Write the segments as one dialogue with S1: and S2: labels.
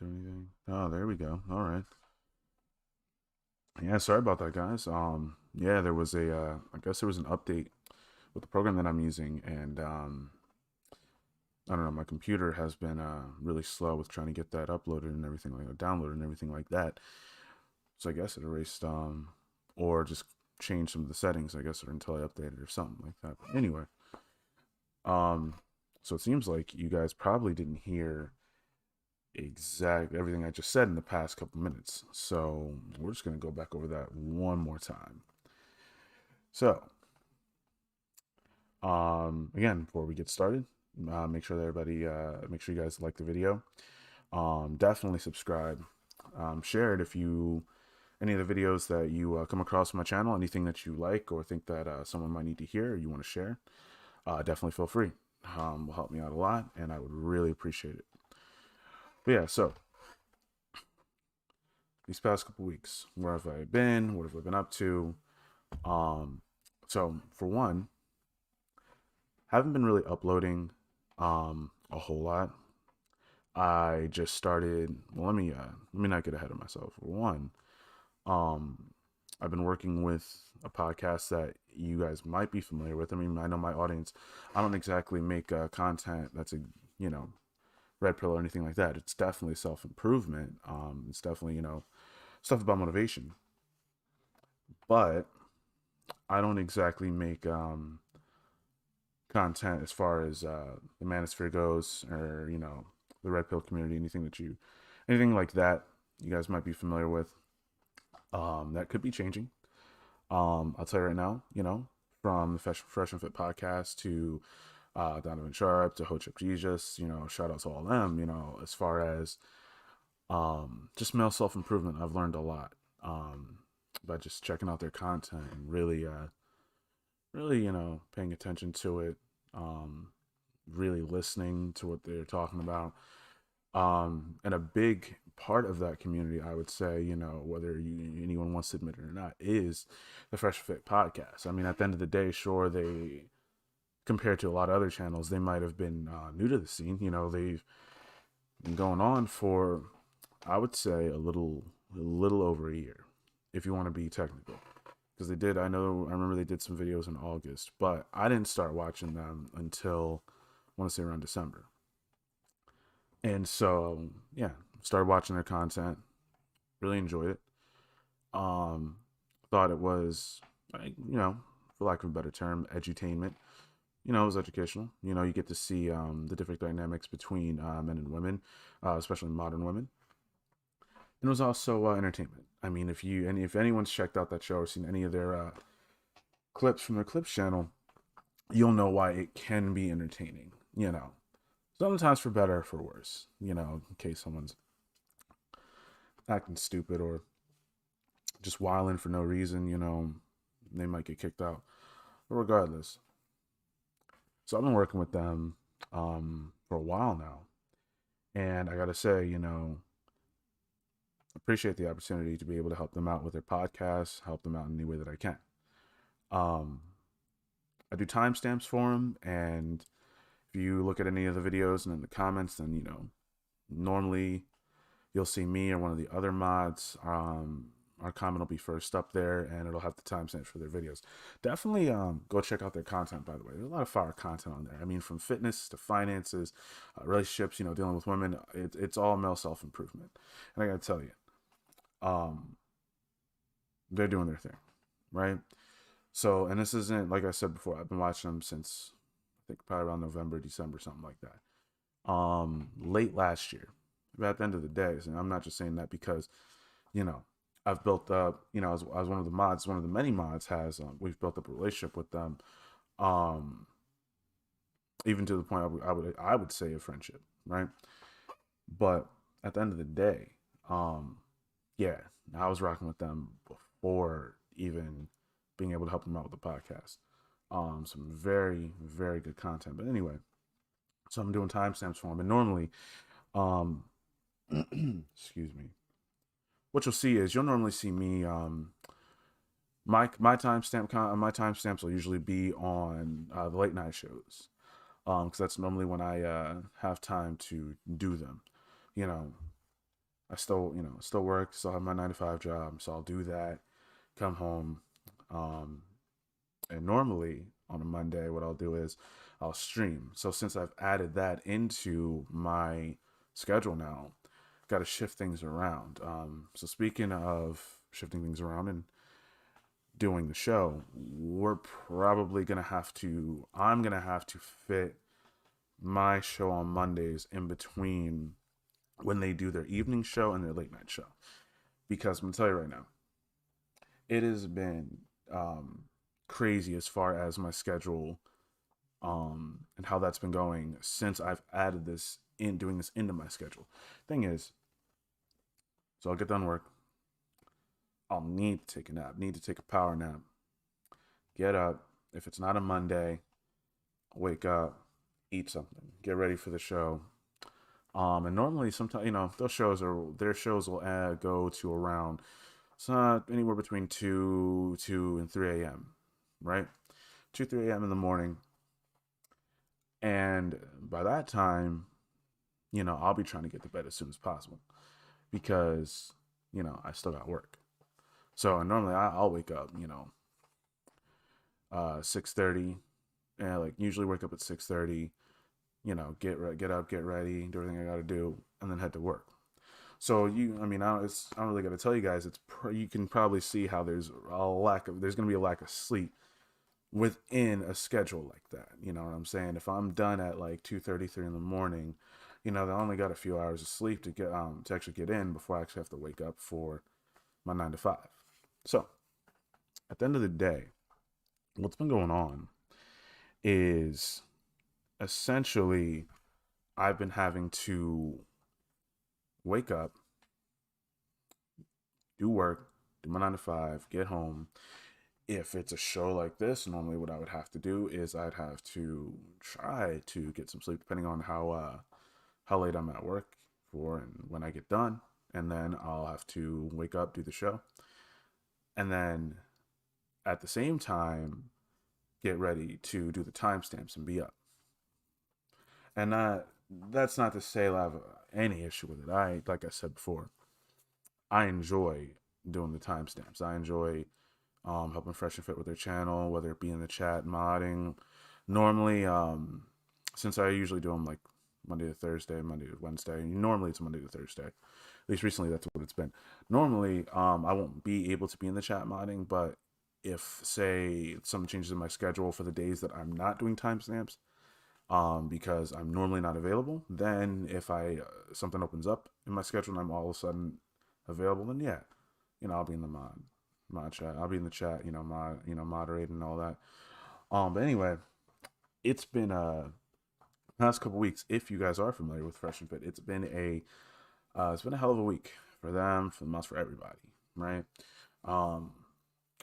S1: or anything. Oh, there we go. All right. Yeah, sorry about that, guys. Yeah, there was I guess there was an update with the program that I'm using, and I don't know, my computer has been really slow with trying to get that uploaded and everything like that, downloaded and everything like that. So I guess it erased or just changed some of the settings, I guess, or until I updated or something like that. But anyway, um, so it seems like you guys probably didn't hear exact everything I just said in the past couple minutes. So we're just gonna go back over that one more time. So, again, before we get started, make sure that everybody, make sure you guys like the video. Definitely subscribe. Share it if you any of the videos that you come across on my channel, anything that you like or think that someone might need to hear or you want to share. Definitely feel free. Will help me out a lot, and I would really appreciate it. But yeah, so these past couple weeks, where have I been? What have I been up to? Um, so for one, haven't been really uploading a whole lot. I just started. Well, let me not get ahead of myself. For one, um, I've been working with a podcast that you guys might be familiar with. I mean, I know my audience. I don't exactly make content that's a you know red pill or anything like that. It's definitely self improvement. It's definitely stuff about motivation. But I don't exactly make content as far as the manosphere goes, or the red pill community, anything like that you guys might be familiar with. That could be changing. I'll tell you right now, from the Fresh and Fit podcast to Donovan Sharp to Ho Chip Jesus, shout out to all of them. As far as just male self improvement, I've learned a lot by just checking out their content and really, paying attention to it, um, really listening to what they're talking about. And a big part of that community, I would say, whether anyone wants to admit it or not, is the Fresh Fit podcast. I mean, at the end of the day, sure, compared to a lot of other channels, they might have been new to the scene. They've been going on for, I would say, a little over a year, if you want to be technical. Because I remember they did some videos in August, but I didn't start watching them until, I want to say, around December. And so, yeah, started watching their content, really enjoyed it. Um, Thought it was, for lack of a better term, edutainment. It was educational. You get to see the different dynamics between men and women, especially modern women. And it was also entertainment. I mean, if anyone's checked out that show or seen any of their clips from their clips channel, you'll know why it can be entertaining. Sometimes for better or for worse. In case someone's acting stupid or just wilding for no reason, they might get kicked out. But regardless, so I've been working with them for a while now, and I gotta say, appreciate the opportunity to be able to help them out with their podcasts, help them out in any way that I can. Um, I do timestamps for them, and if you look at any of the videos and in the comments, then normally you'll see me or one of the other mods. Our comment will be first up there, and it'll have the timestamps for their videos. Definitely go check out their content, by the way. There's a lot of fire content on there. I mean, from fitness to finances, relationships, dealing with women, it's all male self improvement. And I got to tell you, um, they're doing their thing, right? So, and this isn't, like I said before, I've been watching them since, I think, probably around November, December, something like that. Late last year. But at the end of the day, and I'm not just saying that because, you know, I've built up, as one of the mods, one of the many mods has, we've built up a relationship with them, um, even to the point I would say a friendship, right? But at the end of the day, um, yeah, I was rocking with them before even being able to help them out with the podcast. Some very, very good content. But anyway, so I'm doing timestamps for them, and normally, um, excuse me, what you'll see is you'll normally see me my timestamps will usually be on the late night shows, because that's normally when I have time to do them. You know, I still, still work, still have my 9 to 5 job, so I'll do that. Come home, um, and normally on a Monday, what I'll do is I'll stream. So since I've added that into my schedule now, got to shift things around. So speaking of shifting things around and doing the show, we're probably gonna have to. I'm gonna have to fit my show on Mondays in between when they do their evening show and their late night show. Because I'm gonna tell you right now, it has been crazy as far as my schedule and how that's been going since I've added this in, doing this into my schedule. Thing is, so I'll get done work. I'll need to take a nap, need to take a power nap, get up. If it's not a Monday, wake up, eat something, get ready for the show. And normally, sometimes their shows will go to around anywhere between 2 and 3 a.m. Right, 2 3 a.m. in the morning, and by that time, I'll be trying to get to bed as soon as possible because I still got work. So normally I'll wake up 6:30, and like usually wake up at 6:30. Get up, get ready, do everything I got to do, and then head to work. So I don't really got to tell you guys. You can probably see how there's going to be a lack of sleep within a schedule like that. You know what I'm saying? If I'm done at like 2:33 in the morning, I only got a few hours of sleep to actually get in before I actually have to wake up for my 9 to 5. So at the end of the day, what's been going on is essentially I've been having to wake up, do work, do my 9 to 5, get home. If it's a show like this, normally what I would have to do is I'd have to try to get some sleep, depending on how late I'm at work for and when I get done, and then I'll have to wake up, do the show, and then at the same time get ready to do the timestamps and be up. And that's not to say I have any issue with it. Like I said before, I enjoy doing the timestamps. I enjoy helping Fresh and Fit with their channel, whether it be in the chat, modding. Normally, since I usually do them like Monday to Thursday, Monday to Wednesday, normally it's Monday to Thursday. At least recently, that's what it's been. Normally, I won't be able to be in the chat modding, but if, say, something changes in my schedule for the days that I'm not doing timestamps, because I'm normally not available, then if something opens up in my schedule and I'm all of a sudden available, then yeah, I'll be in the mod chat. I'll be in the chat, moderating and all that. But anyway, it's been past couple weeks. If you guys are familiar with Fresh and Fit, it's been a hell of a week for them, for the most, for everybody, right? I'm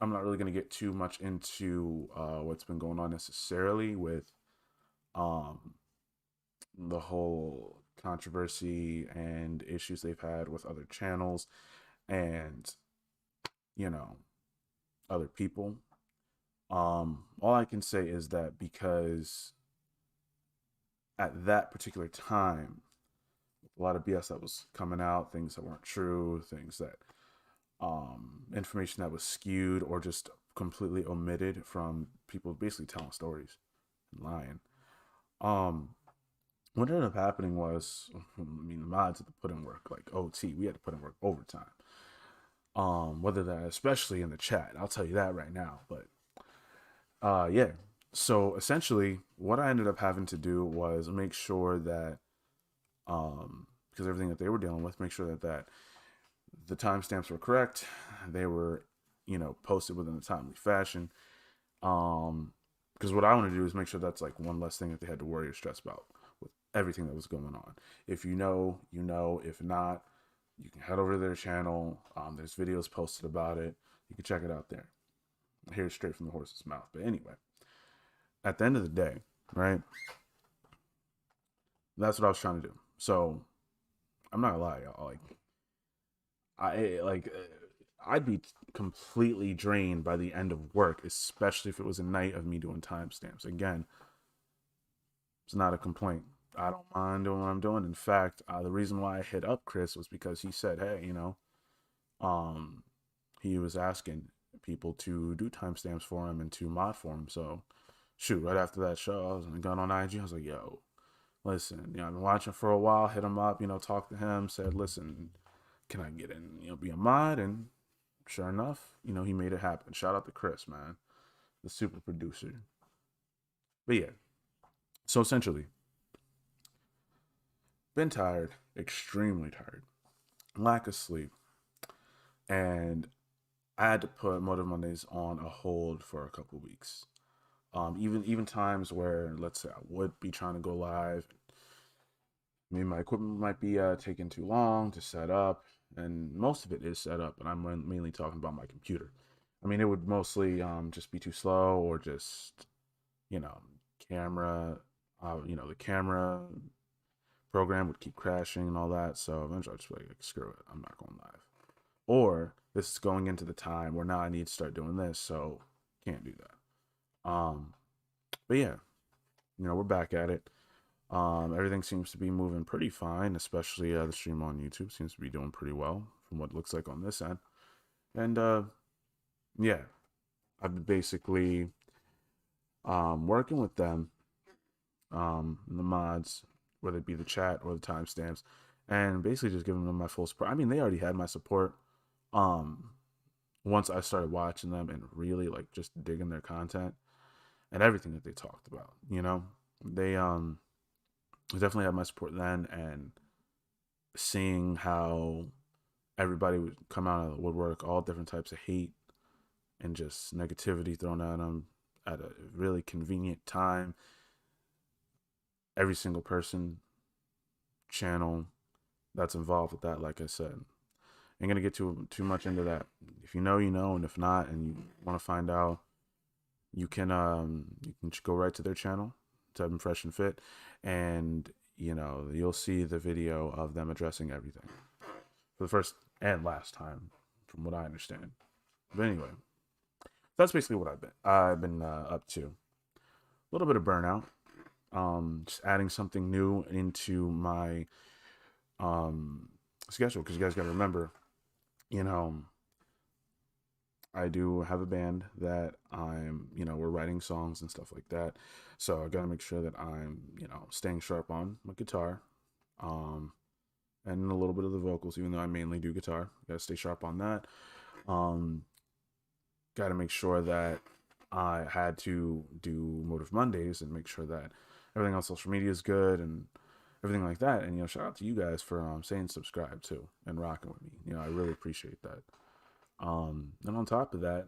S1: not really gonna get too much into what's been going on necessarily with the whole controversy and issues they've had with other channels and other people. All I can say is that because at that particular time, a lot of BS that was coming out, things that weren't true, things that information that was skewed or just completely omitted from people basically telling stories and lying. Um, what ended up happening was, the mods had to put in work like OT. We had to put in work overtime. Whether that, especially in the chat, I'll tell you that right now. But yeah. So essentially, what I ended up having to do was make sure that, because everything that they were dealing with, make sure that the timestamps were correct. They were, posted within a timely fashion. Because what I want to do is make sure that's like one less thing that they had to worry or stress about with everything that was going on. If you know, you know. If not, you can head over to their channel. There's videos posted about it. You can check it out there. I hear it straight from the horse's mouth. But anyway, at the end of the day, right? That's what I was trying to do. So I'm not gonna lie, y'all. I'd be completely drained by the end of work, especially if it was a night of me doing timestamps. Again, it's not a complaint. I don't mind doing what I'm doing. In fact, the reason why I hit up Chris was because he said, hey, um, he was asking people to do timestamps for him and to mod for him. So, shoot, right after that show, I was going on IG. I was like, yo, listen, I've been watching for a while. Hit him up, talk to him. Said, listen, can I get in, be a mod? And sure enough, he made it happen. Shout out to Chris, man, the super producer. But yeah, so essentially, been tired, extremely tired, lack of sleep, and I had to put Motive Mondays on a hold for a couple weeks. Even times where, let's say, I would be trying to go live, maybe my equipment might be taking too long to set up, and most of it is set up, but I'm mainly talking about my computer. I mean, it would mostly just be too slow, or just you know camera, the camera program would keep crashing and all that. So eventually, I just like screw it, I'm not going live. Or this is going into the time where now I need to start doing this, so can't do that. But yeah, we're back at it. Everything seems to be moving pretty fine, especially the stream on YouTube seems to be doing pretty well from what it looks like on this end. And yeah, I've been basically working with them, the mods, whether it be the chat or the timestamps, and basically just giving them my full support. I mean, they already had my support. Um, Once I started watching them and really like just digging their content and everything that they talked about, they definitely had my support then, and seeing how everybody would come out of the woodwork, all different types of hate and just negativity thrown at them at a really convenient time. Every single person, channel that's involved with that, like I said, ain't gonna get too much into that. If you know, you know, and if not, and you want to find out, you can go right to their channel, type in Fresh and Fit, and you'll see the video of them addressing everything for the first and last time, from what I understand. But anyway, that's basically what I've been up to. A little bit of burnout. Just adding something new into my schedule, because you guys got to remember, you know, I do have a band that we're writing songs and stuff like that. So I got to make sure that I'm, staying sharp on my guitar, um, and a little bit of the vocals, even though I mainly do guitar. Got to stay sharp on that. Um, got to make sure that I had to do Motive Mondays and make sure that everything on social media is good and everything like that. And shout out to you guys for saying subscribe too and rocking with me. I really appreciate that. And on top of that,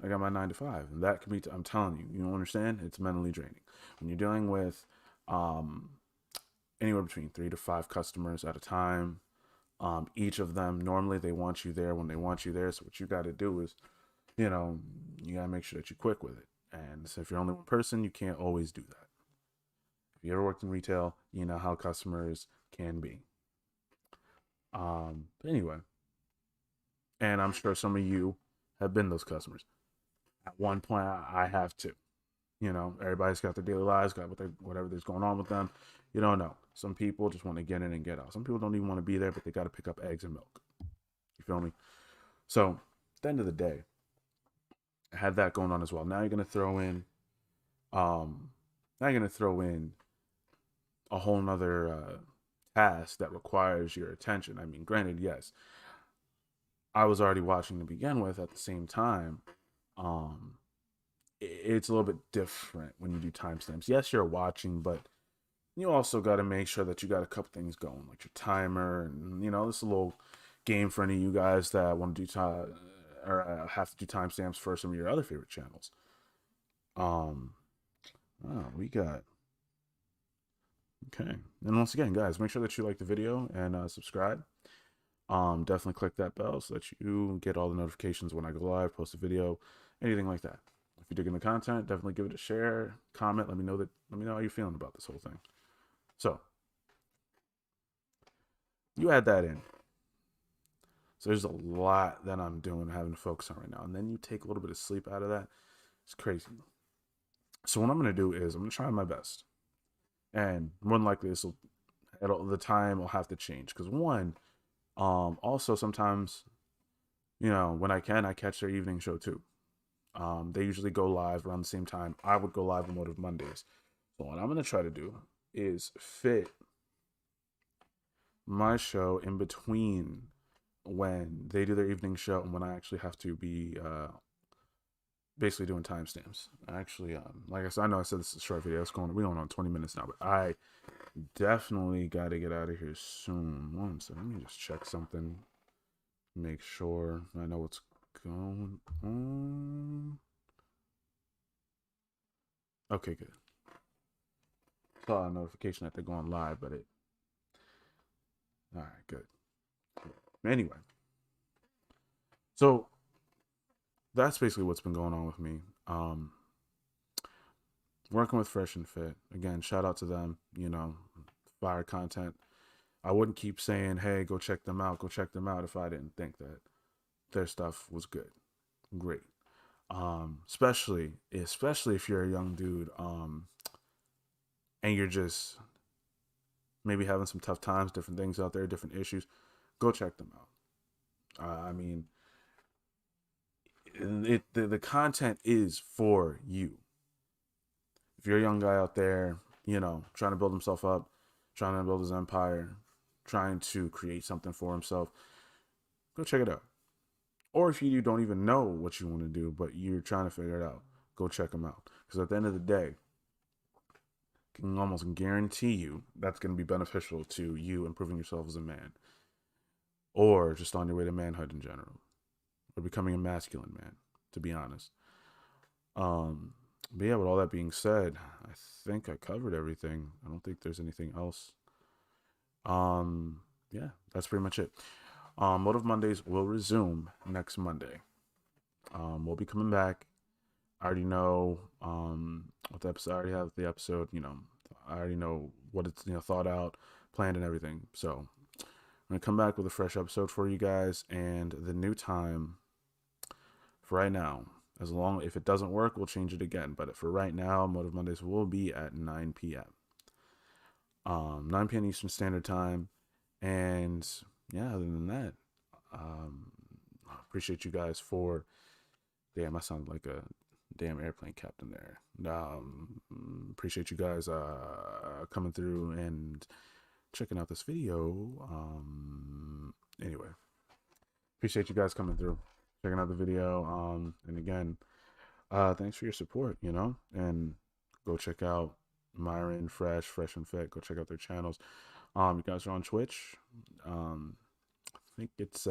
S1: I got my 9 to 5, and that can be. I'm telling you, you don't understand. It's mentally draining when you're dealing with anywhere between 3 to 5 customers at a time. Each of them, normally they want you there when they want you there. So what you got to do is, you got to make sure that you're quick with it. And so if you're only one person, you can't always do that. If you ever worked in retail, you know how customers can be. But anyway, and I'm sure some of you have been those customers. At one point, I have too. Everybody's got their daily lives, got whatever there's going on with them. You don't know. Some people just want to get in and get out. Some people don't even want to be there, but they got to pick up eggs and milk. You feel me? So at the end of the day, I had that going on as well. Now you're gonna throw in, um, a whole nother task that requires your attention. I mean, granted, yes, I was already watching to begin with. At the same time, um, it's a little bit different when you do timestamps. Yes, you're watching, but you also got to make sure that you got a couple things going, like your timer, and this is a little game for any of you guys that want to do or have to do timestamps for some of your other favorite channels. We got okay. And once again, guys, make sure that you like the video and subscribe. Definitely click that bell so that you get all the notifications when I go live, post a video, anything like that. If you're digging the content, definitely give it a share, comment. Let me know how you're feeling about this whole thing. So you add that in. So there's a lot that I'm doing, having to focus on right now, and then you take a little bit of sleep out of that. It's crazy. So what I'm gonna do is I'm gonna try my best And more than likely, this will at the time will have to change because one, also sometimes when I can, I catch their evening show too. They usually go live around the same time. I would go live on Motive Mondays. So what I'm gonna try to do is fit my show in between when they do their evening show and when I actually have to be basically doing timestamps. Actually, like I said, I know I said this is a short video. We're going on 20 minutes now, but I definitely got to get out of here soon. One second, let me just check something, make sure I know what's going on. Okay, good. Saw a notification that they're going live, but all right, good. Anyway, so that's basically what's been going on with me. Working with Fresh and Fit. Again, shout out to them, fire content. I wouldn't keep saying, hey, go check them out, if I didn't think that their stuff was good. Great. Especially if you're a young dude, and you're just maybe having some tough times, different things out there, different issues, go check them out. I mean, the content is for you. If you're a young guy out there, trying to build himself up, trying to build his empire, trying to create something for himself, go check it out. Or if you don't even know what you want to do, but you're trying to figure it out, go check them out. Because at the end of the day, I can almost guarantee you that's going to be beneficial to you improving yourself as a man, or just on your way to manhood in general, or becoming a masculine man, to be honest. But yeah, with all that being said, I think I covered everything. I don't think there's anything else. Yeah, that's pretty much it. Motive Mondays will resume next Monday. We'll be coming back. I already know what the episode. I already have the episode. I already know what it's thought out, planned, and everything. So I'm gonna come back with a fresh episode for you guys, and the new time for right now. If it doesn't work, we'll change it again. But for right now, Motive Mondays will be at 9 p.m. 9 p.m. Eastern Standard Time, and yeah, other than that, I appreciate you guys for. Damn, I sound like a damn airplane captain there. Appreciate you guys coming through and checking out this video. Anyway, appreciate you guys coming through, checking out the video. And again, thanks for your support. And go check out Myron, Fresh and Fit. Go check out their channels. You guys are on Twitch. I think it's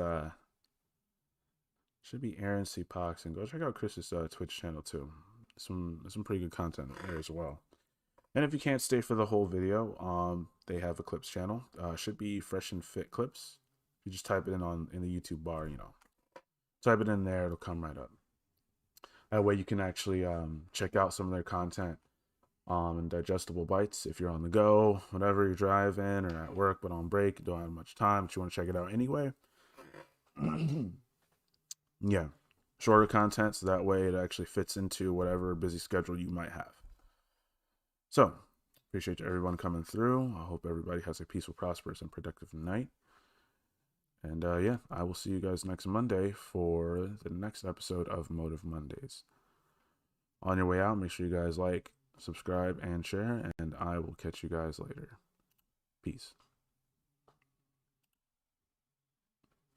S1: should be Aaron C. Pox, and go check out Chris's Twitch channel too. Some pretty good content there as well. And if you can't stay for the whole video, they have a clips channel. Should be Fresh and Fit Clips. You just type it in the YouTube bar, type it in there, it'll come right up. That way you can actually check out some of their content in digestible bites if you're on the go, whatever you're driving or at work but on break, you don't have much time, but you want to check it out anyway. Yeah, shorter content, so that way it actually fits into whatever busy schedule you might have. So, appreciate everyone coming through. I hope everybody has a peaceful, prosperous, and productive night. And yeah, I will see you guys next Monday for the next episode of Motive Mondays. On your way out, make sure you guys like, subscribe, and share, and I will catch you guys later. Peace.